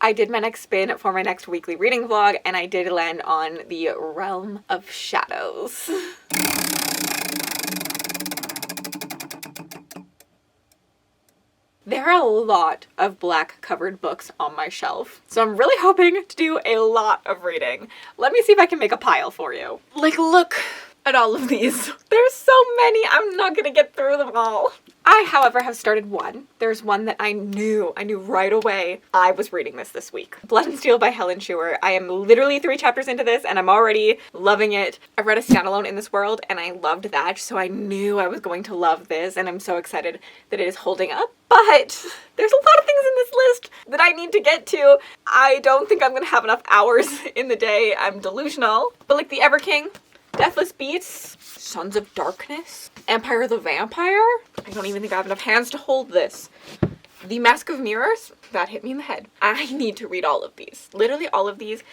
I did my next spin for my next weekly reading vlog, and I did land on the Realm of Shadows. There are a lot of black covered books on my shelf, so I'm really hoping to do a lot of reading. Let me see if I can make a pile for you. Like, look at all of these. There's so many, I'm not gonna get through them all. I, however, have started one. There's one that I knew right away I was reading this week. Blood and Steel by Helen Schuer. I am literally 3 chapters into this and I'm already loving it. I've read A Standalone in This World and I loved that, so I knew I was going to love this, and I'm so excited that it is holding up. But there's a lot of things in this list that I need to get to. I don't think I'm gonna have enough hours in the day. I'm delusional. But like the Ever King, Deathless Beasts, Sons of Darkness, Empire the Vampire. I don't even think I have enough hands to hold this. The Mask of Mirrors, that hit me in the head. I need to read all of these. Literally all of these.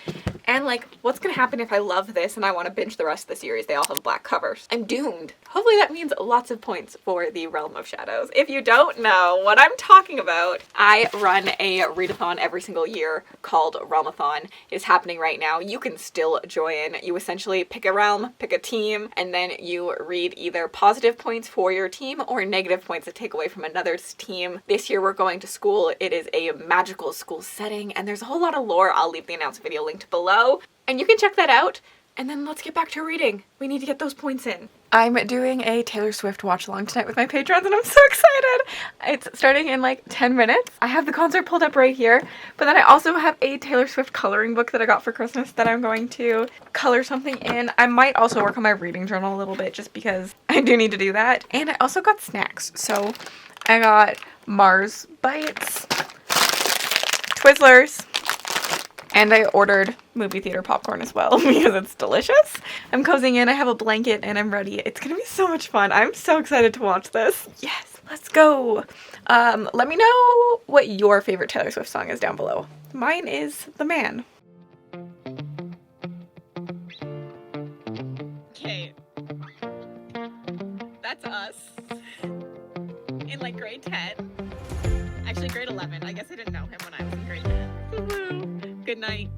And like, what's gonna happen if I love this and I want to binge the rest of the series? They all have black covers. I'm doomed. Hopefully that means lots of points for the Realm of Shadows. If you don't know what I'm talking about, I run a readathon every single year called RealmAthon. It is happening right now. You can still join. You essentially pick a realm, pick a team, and then you read either positive points for your team or negative points that take away from another's team. This year we're going to school. It is a magical school setting, and there's a whole lot of lore. I'll leave the announcement video linked below, and you can check that out. And then let's get back to reading. We need to get those points in. I'm doing a Taylor Swift watch along tonight with my patrons and I'm so excited. It's starting in like 10 minutes. I have the concert pulled up right here, but then I also have a Taylor Swift coloring book that I got for Christmas that I'm going to color something in. I might also work on my reading journal a little bit just because I do need to do that. And I also got snacks. So I got Mars Bites, Twizzlers, and I ordered movie theater popcorn as well because it's delicious. I'm cozying in, I have a blanket, and I'm ready. It's gonna be so much fun. I'm so excited to watch this. Yes, let's go. Let me know what your favorite Taylor Swift song is down below. Mine is The Man. Okay. That's us. In like grade 10. Actually grade 11. I guess I didn't know him when I was in grade 10. Woohoo. Good night.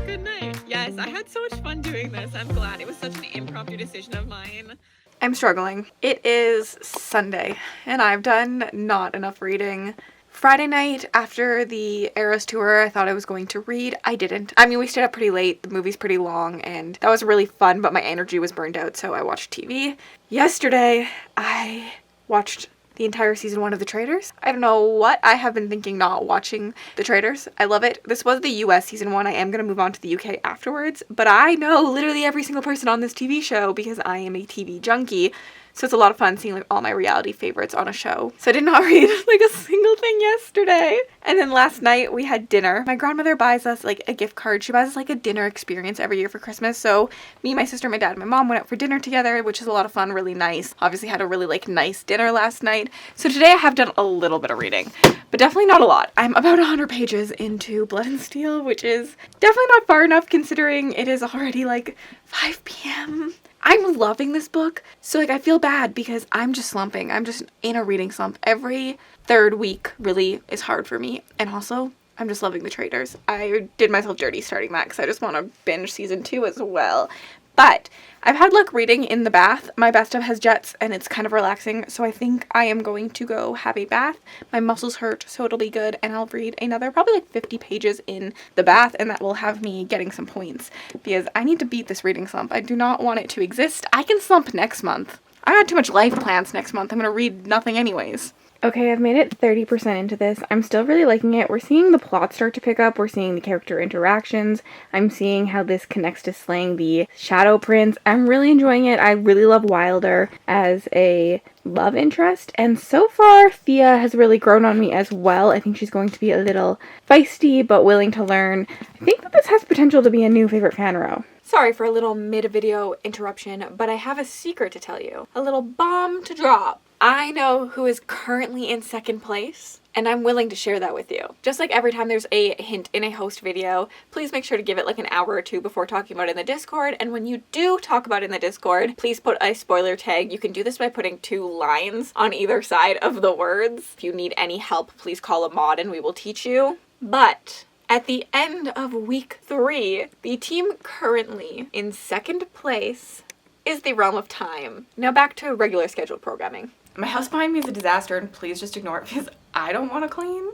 Good night. Yes, I had so much fun doing this. I'm glad. It was such an impromptu decision of mine. I'm struggling. It is Sunday, and I've done not enough reading. Friday night, after the Eras tour, I thought I was going to read. I didn't. I mean, we stayed up pretty late. The movie's pretty long, and that was really fun, but my energy was burned out, so I watched TV. Yesterday, I watched the entire season 1 of The Traitors. I don't know what I have been thinking not watching The Traitors. I love it. This was the US season 1. I am going to move on to the UK afterwards, but I know literally every single person on this TV show because I am a TV junkie. So it's a lot of fun seeing like all my reality favorites on a show. So I did not read like a single thing yesterday. And then last night we had dinner. My grandmother buys us like a gift card. She buys us like a dinner experience every year for Christmas. So me, my sister, my dad, and my mom went out for dinner together, which is a lot of fun, really nice. Obviously had a really like nice dinner last night. So today I have done a little bit of reading, but definitely not a lot. I'm about 100 pages into Blood and Steel, which is definitely not far enough considering it is already like 5 p.m. I'm loving this book, so like I feel bad because I'm just slumping. I'm just in a reading slump. Every third week really is hard for me, and also I'm just loving The Traitors. I did myself dirty starting that because I just want to binge season 2 as well. But I've had luck reading in the bath. My bathtub has jets and it's kind of relaxing, so I think I am going to go have a bath. My muscles hurt, so it'll be good, and I'll read another probably like 50 pages in the bath, and that will have me getting some points because I need to beat this reading slump. I do not want it to exist. I can slump next month. I got too much life plans next month. I'm gonna read nothing anyways. Okay, I've made it 30% into this. I'm still really liking it. We're seeing the plot start to pick up. We're seeing the character interactions. I'm seeing how this connects to slaying the Shadow Prince. I'm really enjoying it. I really love Wilder as a love interest. And so far, Thea has really grown on me as well. I think she's going to be a little feisty, but willing to learn. I think that this has potential to be a new favorite fan row. Sorry for a little mid-video interruption, but I have a secret to tell you. A little bomb to drop. I know who is currently in second place, and I'm willing to share that with you. Just like every time there's a hint in a host video, please make sure to give it like an hour or two before talking about it in the Discord, and when you do talk about it in the Discord, please put a spoiler tag. You can do this by putting 2 lines on either side of the words. If you need any help, please call a mod and we will teach you. But At the end of week 3, the team currently in second place is the Realm of Time. Now back to regular scheduled programming. My house behind me is a disaster, and please just ignore it because I don't want to clean.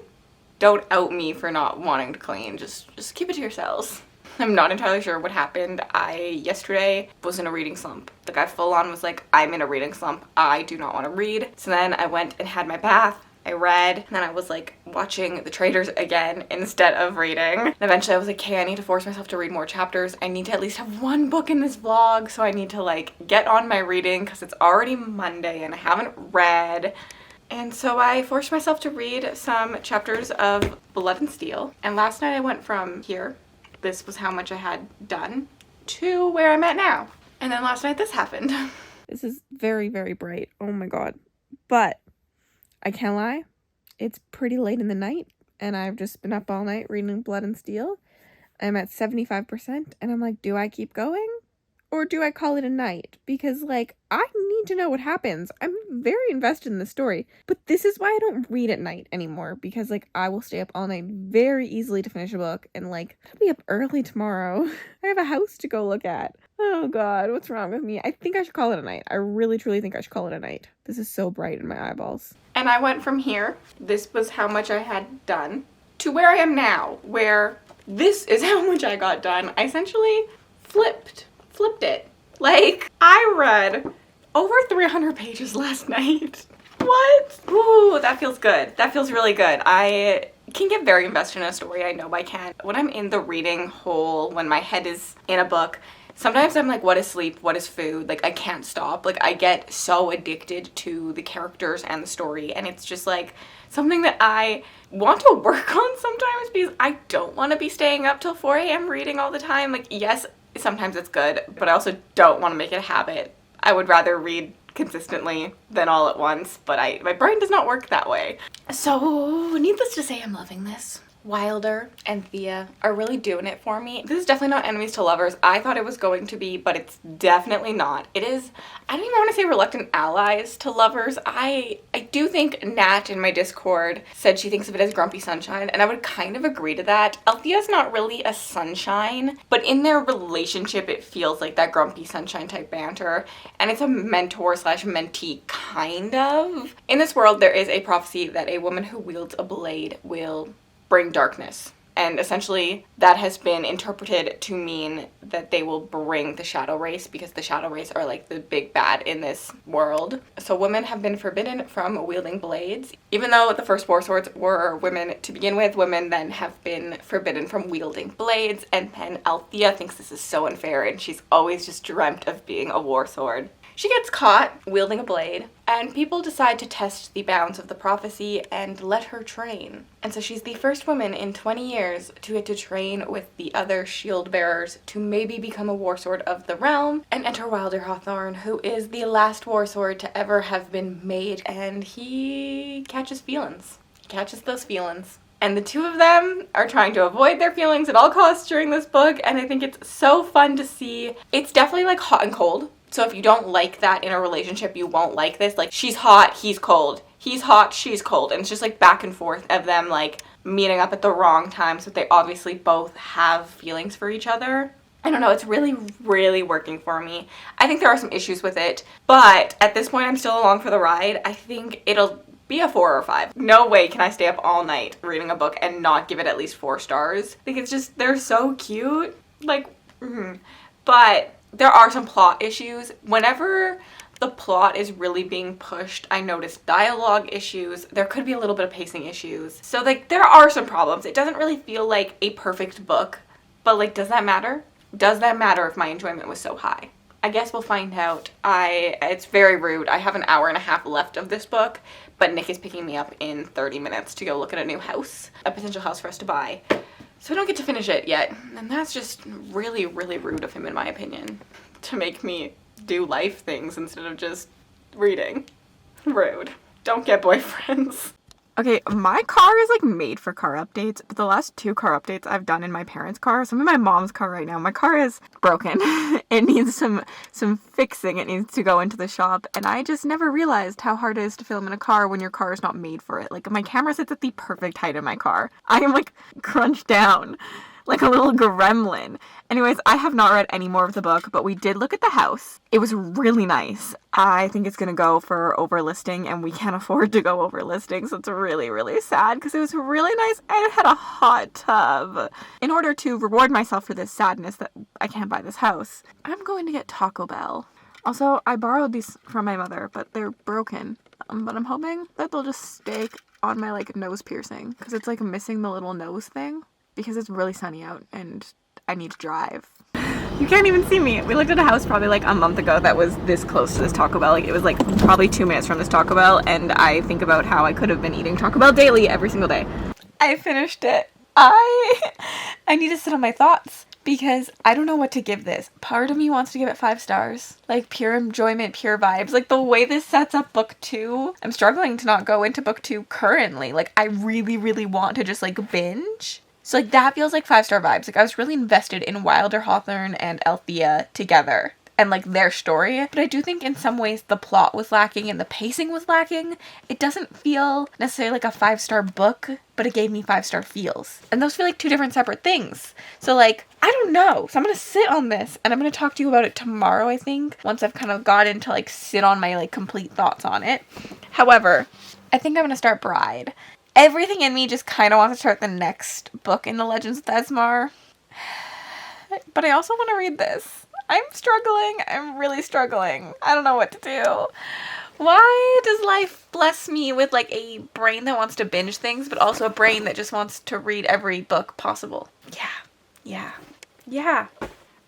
Don't out me for not wanting to clean. Just keep it to yourselves. I'm not entirely sure what happened. I yesterday was in a reading slump. The guy full on was like, I'm in a reading slump. I do not want to read. So then I went and had my bath. I read, and then I was like watching The Traitors again instead of reading. And eventually I was like, okay, I need to force myself to read more chapters. I need to at least have one book in this vlog, so I need to like get on my reading because it's already Monday and I haven't read. And so I forced myself to read some chapters of Blood and Steel. And last night I went from here, this was how much I had done, to where I'm at now. And then last night this happened. This is very, very bright. Oh my god. But I can't lie, it's pretty late in the night, and I've just been up all night reading Blood and Steel. I'm at 75%, and I'm like, do I keep going? Or do I call it a night? Because, like, I need to know what happens. I'm very invested in the story. But this is why I don't read at night anymore. Because, like, I will stay up all night very easily to finish a book. And, like, I'll be up early tomorrow. I have a house to go look at. Oh, God, what's wrong with me? I think I should call it a night. I really, truly think I should call it a night. This is so bright in my eyeballs. And I went from here, this was how much I had done, to where I am now, where this is how much I got done. I essentially flipped it. Like, I read over 300 pages last night. What? Ooh, that feels good. That feels really good. I can get very invested in a story. I know I can. When I'm in the reading hole, when my head is in a book, sometimes I'm like, what is sleep? What is food? Like, I can't stop. Like, I get so addicted to the characters and the story, and it's just like something that I want to work on sometimes because I don't want to be staying up till 4 a.m. reading all the time. Like, yes, sometimes it's good, but I also don't want to make it a habit. I would rather read consistently than all at once, but my brain does not work that way. So, needless to say, I'm loving this. Wilder and Thea are really doing it for me. This is definitely not enemies to lovers. I thought it was going to be, but it's definitely not. It is, I don't even want to say reluctant allies to lovers. I do think Nat in my Discord said she thinks of it as grumpy sunshine, and I would kind of agree to that. Althea's not really a sunshine, but in their relationship it feels like that grumpy sunshine type banter, and it's a mentor slash mentee kind of. In this world there is a prophecy that a woman who wields a blade will bring darkness, and essentially that has been interpreted to mean that they will bring the shadow race, because the shadow race are like the big bad in this world. So women have been forbidden from wielding blades. Even though the first war swords were women to begin with, women then have been forbidden from wielding blades, and then Althea thinks this is so unfair, and she's always just dreamt of being a war sword. She gets caught wielding a blade, and people decide to test the bounds of the prophecy and let her train. And so she's the first woman in 20 years to get to train with the other shield bearers to maybe become a war sword of the realm, and enter Wilder Hawthorne, who is the last war sword to ever have been made, and he catches feelings. He catches those feelings. And the two of them are trying to avoid their feelings at all costs during this book, and I think it's so fun to see. It's definitely like hot and cold. So if you don't like that in a relationship, you won't like this. Like, she's hot, he's cold. He's hot, she's cold. And it's just like back and forth of them like meeting up at the wrong time, so they obviously both have feelings for each other. I don't know, it's really, really working for me. I think there are some issues with it, but at this point I'm still along for the ride. I think it'll be a 4 or 5. No way can I stay up all night reading a book and not give it at least 4 stars. I think it's just, they're so cute. Like, but there are some plot issues. Whenever the plot is really being pushed, I notice dialogue issues. There could be a little bit of pacing issues. So like, there are some problems. It doesn't really feel like a perfect book, but like, does that matter? Does that matter if my enjoyment was so high? I guess we'll find out. It's very rude. I have an hour and a half left of this book, but Nick is picking me up in 30 minutes to go look at a new house, a potential house for us to buy. So I don't get to finish it yet, and that's just really, really rude of him in my opinion, to make me do life things instead of just reading. Rude. Don't get boyfriends. Okay, my car is like made for car updates, but the last 2 car updates I've done in my parents' car, so I'm in my mom's car right now. My car is broken. It needs some fixing. It needs to go into the shop, and I just never realized how hard it is to film in a car when your car is not made for it. Like, my camera sits at the perfect height in my car. I am like crunched down like a little gremlin. Anyways, I have not read any more of the book, but we did look at the house. It was really nice. I think it's gonna go for overlisting, and we can't afford to go overlisting, so it's really, really sad because it was really nice and it had a hot tub. In order to reward myself for this sadness that I can't buy this house, I'm going to get Taco Bell. Also, I borrowed these from my mother, but they're broken. But I'm hoping that they'll just stay on my like nose piercing because it's like missing the little nose thing. Because it's really sunny out and I need to drive. You can't even see me. We looked at a house probably like a month ago that was this close to this Taco Bell. Like it was like probably 2 minutes from this Taco Bell, and I think about how I could have been eating Taco Bell daily every single day. I finished it. I need to sit on my thoughts because I don't know what to give this. Part of me wants to give it 5 stars. Like pure enjoyment, pure vibes. Like the way this sets up book 2, I'm struggling to not go into book 2 currently. Like I really, really want to just like binge. So, like, that feels like 5-star vibes. Like, I was really invested in Wilder, Hawthorne, and Althea together. And, like, their story. But I do think in some ways the plot was lacking and the pacing was lacking. It doesn't feel necessarily like a 5-star book, but it gave me 5-star feels. And those feel like 2 different separate things. So, like, I don't know. So I'm going to sit on this. And I'm going to talk to you about it tomorrow, I think. Once I've kind of gotten to, like, sit on my, like, complete thoughts on it. However, I think I'm going to start Bride. Everything in me just kind of wants to start the next book in the Legends of Thesmar. But I also want to read this. I'm struggling. I'm really struggling. I don't know what to do. Why does life bless me with like a brain that wants to binge things, but also a brain that just wants to read every book possible? Yeah.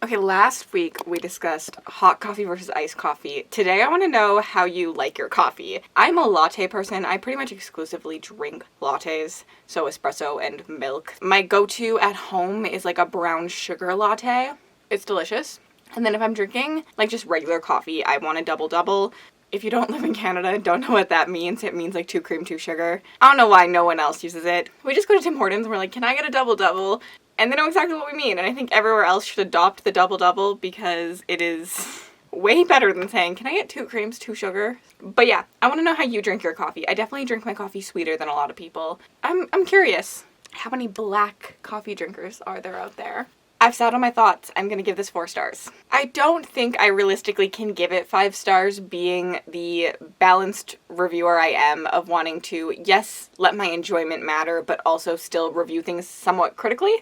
Okay, last week we discussed hot coffee versus iced coffee. Today I want to know how you like your coffee. I'm a latte person. I pretty much exclusively drink lattes, so espresso and milk. My go-to at home is like a brown sugar latte. It's delicious. And then if I'm drinking like just regular coffee, I want a double-double. If you don't live in Canada and don't know what that means, it means like 2 cream, 2 sugar. I don't know why no one else uses it. We just go to Tim Hortons and we're like, can I get a double-double? And they know exactly what we mean, and I think everywhere else should adopt the double-double because it is way better than saying, can I get 2 creams, 2 sugar? But yeah, I want to know how you drink your coffee. I definitely drink my coffee sweeter than a lot of people. I'm curious. How many black coffee drinkers are there out there? I've sat on my thoughts. I'm gonna give this 4 stars. I don't think I realistically can give it 5 stars, being the balanced reviewer I am of wanting to, yes, let my enjoyment matter, but also still review things somewhat critically.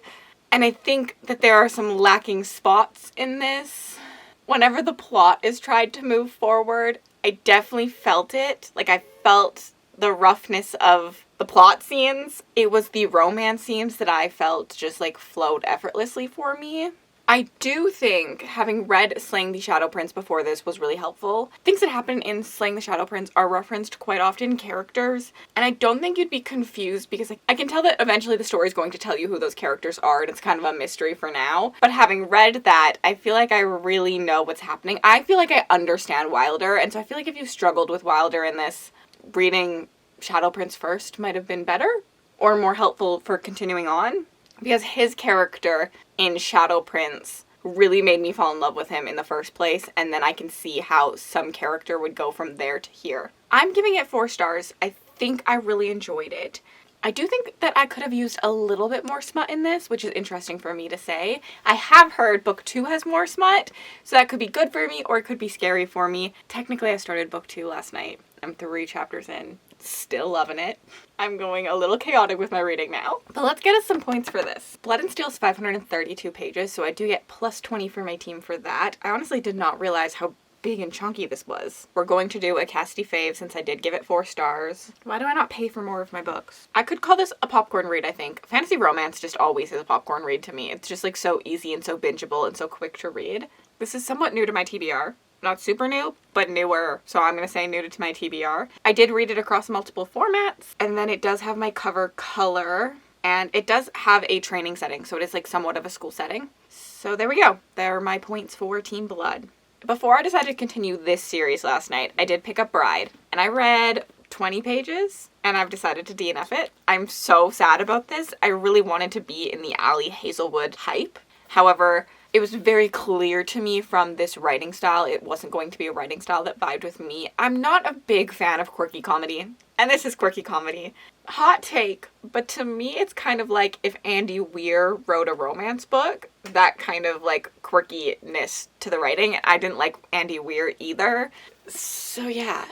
And I think that there are some lacking spots in this. Whenever the plot is tried to move forward, I definitely felt it. Like, I felt the roughness of the plot scenes. It was the romance scenes that I felt just, like, flowed effortlessly for me. I do think having read Slaying the Shadow Prince before this was really helpful. Things that happen in Slaying the Shadow Prince are referenced quite often, characters, and I don't think you'd be confused because I can tell that eventually the story is going to tell you who those characters are, and it's kind of a mystery for now. But having read that, I feel like I really know what's happening. I feel like I understand Wilder, and so I feel like if you struggled with Wilder in this, reading Shadow Prince first might have been better or more helpful for continuing on. Because his character in Shadow Prince really made me fall in love with him in the first place, and then I can see how some character would go from there to here. I'm giving it 4 stars. I think I really enjoyed it. I do think that I could have used a little bit more smut in this, which is interesting for me to say. I have heard book 2 has more smut, so that could be good for me or it could be scary for me. Technically, I started book 2 last night. I'm 3 chapters in. Still loving it. I'm going a little chaotic with my reading now. But let's get us some points for this. Blood and Steel's 532 pages, so I do get plus 20 for my team for that. I honestly did not realize how big and chunky this was. We're going to do a Cassidy fave since I did give it 4 stars. Why do I not pay for more of my books? I could call this a popcorn read, I think. Fantasy romance just always is a popcorn read to me. It's just like so easy and so bingeable and so quick to read. This is somewhat new to my TBR. Not super new, but newer, so I'm going to say new to my TBR. I did read it across multiple formats, and then it does have my cover color, and it does have a training setting, so it is like somewhat of a school setting. So there we go. There are my points for Team Blood. Before I decided to continue this series last night, I did pick up Bride, and I read 20 pages and I've decided to DNF it. I'm so sad about this. I really wanted to be in the Allie Hazelwood hype. However, it was very clear to me from this writing style, it wasn't going to be a writing style that vibed with me. I'm not a big fan of quirky comedy, and this is quirky comedy. Hot take, but to me it's kind of like if Andy Weir wrote a romance book, that kind of like quirkiness to the writing. I didn't like Andy Weir either. So yeah,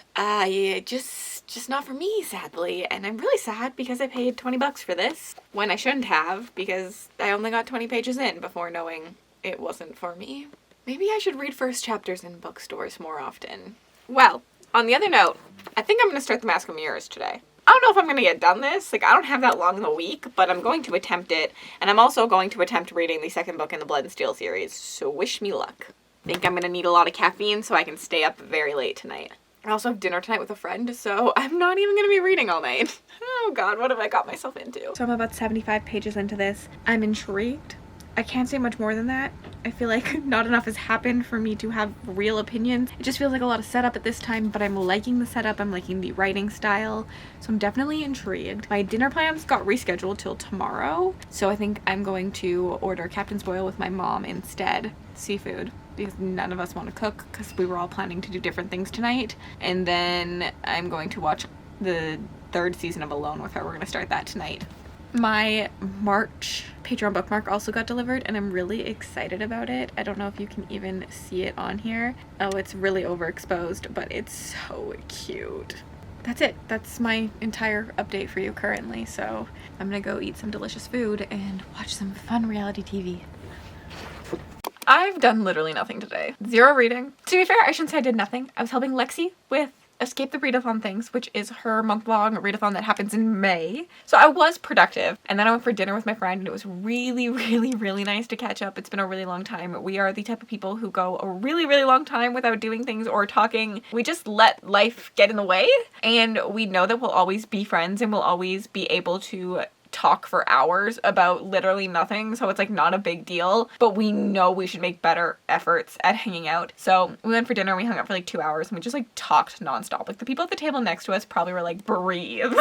just not for me, sadly. And I'm really sad because I paid 20 bucks for this when I shouldn't have, because I only got 20 pages in before knowing it wasn't for me. Maybe I should read first chapters in bookstores more often. Well, on the other note, I think I'm gonna start The Mask of Mirrors today. I don't know if I'm gonna get done this. Like, I don't have that long in the week, but I'm going to attempt it. And I'm also going to attempt reading the second book in the Blood and Steel series, so wish me luck. I think I'm gonna need a lot of caffeine so I can stay up very late tonight. I also have dinner tonight with a friend, so I'm not even gonna be reading all night. Oh god, what have I got myself into? So I'm about 75 pages into this. I'm intrigued. I can't say much more than that. I feel like not enough has happened for me to have real opinions. It just feels like a lot of setup at this time, but I'm liking the setup. I'm liking the writing style. So I'm definitely intrigued. My dinner plans got rescheduled till tomorrow. So I think I'm going to order Captain's Boil with my mom instead. Seafood. Because none of us want to cook because we were all planning to do different things tonight. And then I'm going to watch the third season of Alone with her. We're going to start that tonight. My March Patreon bookmark also got delivered and I'm really excited about it. I don't know if you can even see it on here. Oh, it's really overexposed, but it's so cute. That's it. That's my entire update for you currently. So I'm gonna go eat some delicious food and watch some fun reality TV. I've done literally nothing today. Zero reading. To be fair, I shouldn't say I did nothing. I was helping Lexi with Escape the RealmAthon things, which is her month-long readathon that happens in May. So I was productive. And then I went for dinner with my friend and it was really, really, really nice to catch up. It's been a really long time. We are the type of people who go a really, really long time without doing things or talking. We just let life get in the way. And we know that we'll always be friends and we'll always be able to talk for hours about literally nothing, so it's like not a big deal, but we know we should make better efforts at hanging out. So we went for dinner, we hung out for like 2 hours and we just like talked nonstop. Like the people at the table next to us probably were like, breathe.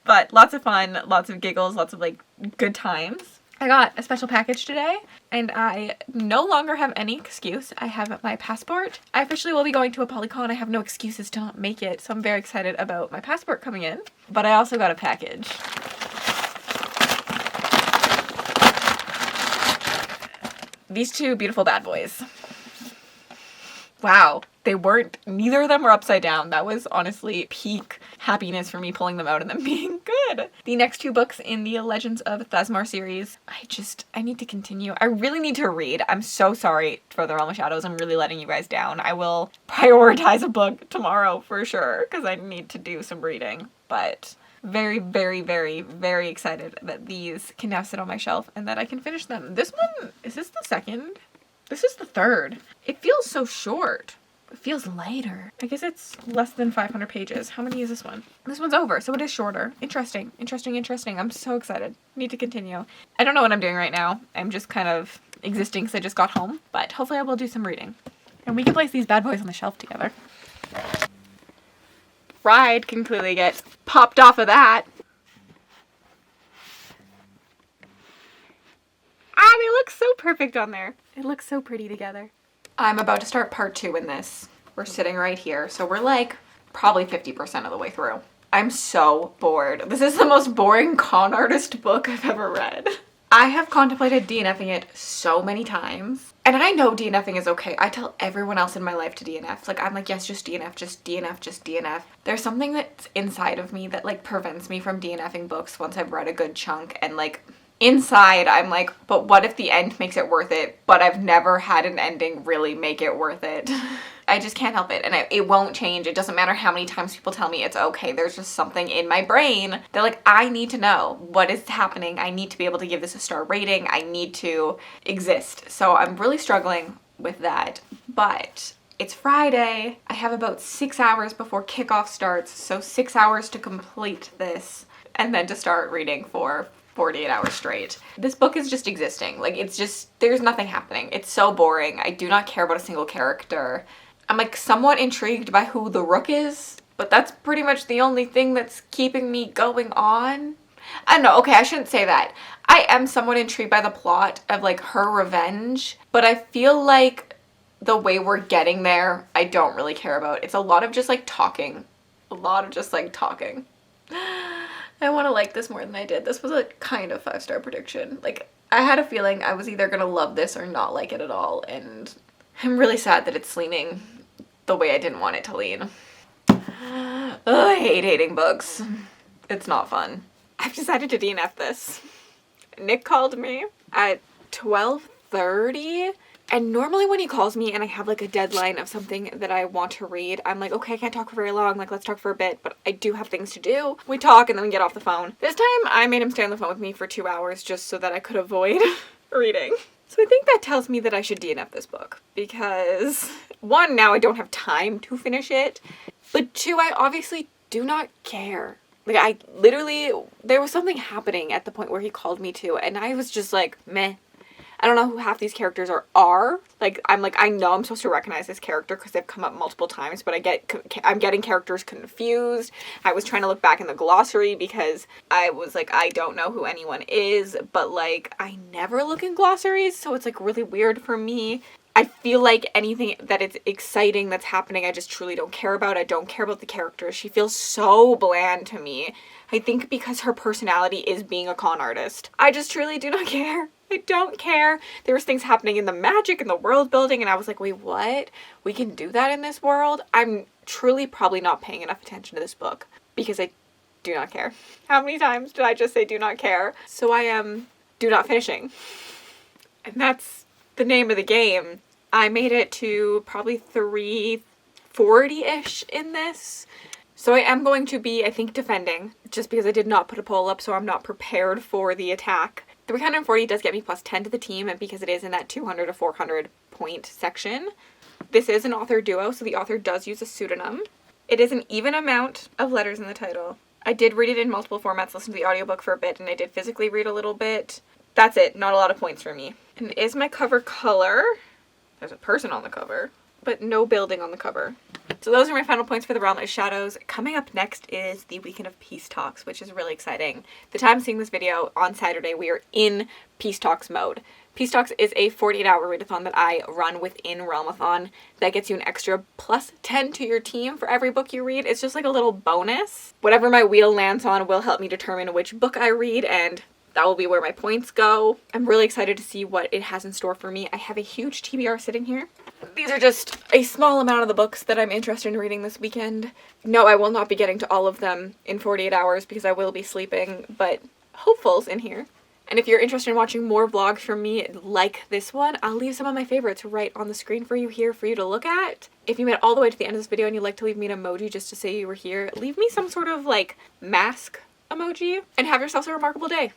But lots of fun, lots of giggles, lots of like good times. I got a special package today and I no longer have any excuse. I have my passport. I officially will be going to a polycon. I have no excuses to not make it, so I'm very excited about my passport coming in. But I also got a package. These two beautiful bad boys. Wow, they weren't, neither of them were upside down. That was honestly peak happiness for me pulling them out and them being good. The next two books in the Legends of Thasmar series, I need to continue. I really need to read. I'm so sorry for the Realm of Shadows. I'm really letting you guys down. I will prioritize a book tomorrow for sure because I need to do some reading, but very, very, very, very excited that these can now sit on my shelf and that I can finish them. This one, is this the second? This is the third. It feels so short. It feels lighter. I guess it's less than 500 pages. How many is this one? This one's over, so it is shorter. Interesting, interesting, interesting. I'm so excited. Need to continue. I don't know what I'm doing right now. I'm just kind of existing because I just got home, but hopefully I will do some reading. And we can place these bad boys on the shelf together. Ride can clearly get popped off of that. Ah, they look so perfect on there. It looks so pretty together. I'm about to start part 2 in this. We're sitting right here, so we're like probably 50% of the way through. I'm so bored. This is the most boring con artist book I've ever read. I have contemplated DNFing it so many times. And I know DNFing is okay. I tell everyone else in my life to DNF. Like, I'm like, yes, just DNF, just DNF, just DNF. There's something that's inside of me that like prevents me from DNFing books once I've read a good chunk. And like inside, I'm like, but what if the end makes it worth it? But I've never had an ending really make it worth it. I just can't help it. And it won't change. It doesn't matter how many times people tell me it's okay. There's just something in my brain that like, I need to know what is happening. I need to be able to give this a star rating. I need to exist. So I'm really struggling with that. But it's Friday. I have about 6 hours before kickoff starts. So 6 hours to complete this and then to start reading for 48 hours straight. This book is just existing. Like, it's just, there's nothing happening. It's so boring. I do not care about a single character. I'm like somewhat intrigued by who the Rook is, But that's pretty much the only thing that's keeping me going on. I don't know, okay, I shouldn't say that. I am somewhat intrigued by the plot of like her revenge, but I feel like the way we're getting there, I don't really care about. It's a lot of just like talking. A lot of just like talking. I want to like this more than I did. This was a kind of 5-star prediction. Like, I had a feeling I was either gonna love this or not like it at all, and I'm really sad that it's leaning the way I didn't want it to lean. Ugh, I hate hating books. It's not fun. I've decided to DNF this. Nick called me at 12:30, and normally when he calls me and I have like a deadline of something that I want to read, I'm like, okay, I can't talk for very long, like let's talk for a bit, but I do have things to do. We talk and then we get off the phone. This time I made him stay on the phone with me for 2 hours just so that I could avoid reading. So I think that tells me that I should DNF this book because 1, now I don't have time to finish it, but 2, I obviously do not care. Like, I literally, there was something happening at the point where he called me to, and I was just like, meh. I don't know who half these characters are. Like, I'm like, I know I'm supposed to recognize this character because they've come up multiple times, but I'm getting characters confused. I was trying to look back in the glossary because I was like, I don't know who anyone is, but like, I never look in glossaries, so it's like really weird for me. I feel like anything that is exciting that's happening, I just truly don't care about. I don't care about the characters. She feels so bland to me. I think because her personality is being a con artist. I just truly do not care. I don't care. There was things happening in the magic and the world building, and I was like, wait, what? We can do that in this world? I'm truly probably not paying enough attention to this book because I do not care. How many times did I just say do not care? So I am do not finishing. And that's the name of the game. I made it to probably 340-ish in this. So I am going to be, I think, defending, just because I did not put a poll up, so I'm not prepared for the attack. 340 does get me plus 10 to the team, and because it is in that 200 to 400 point section. This is an author duo, so the author does use a pseudonym. It is an even amount of letters in the title. I did read it in multiple formats, listen to the audiobook for a bit, and I did physically read a little bit. That's it, not a lot of points for me. And it is my cover color. There's a person on the cover, but no building on the cover. So those are my final points for the Realm of Shadows. Coming up next is the weekend of Peace Talks, which is really exciting. The time seeing this video on Saturday, we are in Peace Talks mode. Peace Talks is a 48-hour readathon that I run within RealmAthon that gets you an extra plus 10 to your team for every book you read. It's just like a little bonus. Whatever my wheel lands on will help me determine which book I read, and that will be where my points go. I'm really excited to see what it has in store for me. I have a huge TBR sitting here. These are just a small amount of the books that I'm interested in reading this weekend. No, I will not be getting to all of them in 48 hours because I will be sleeping, but hopefuls in here. And if you're interested in watching more vlogs from me like this one, I'll leave some of my favorites right on the screen for you here for you to look at. If you made it all the way to the end of this video and you'd like to leave me an emoji just to say you were here, leave me some sort of like mask emoji and have yourselves a remarkable day.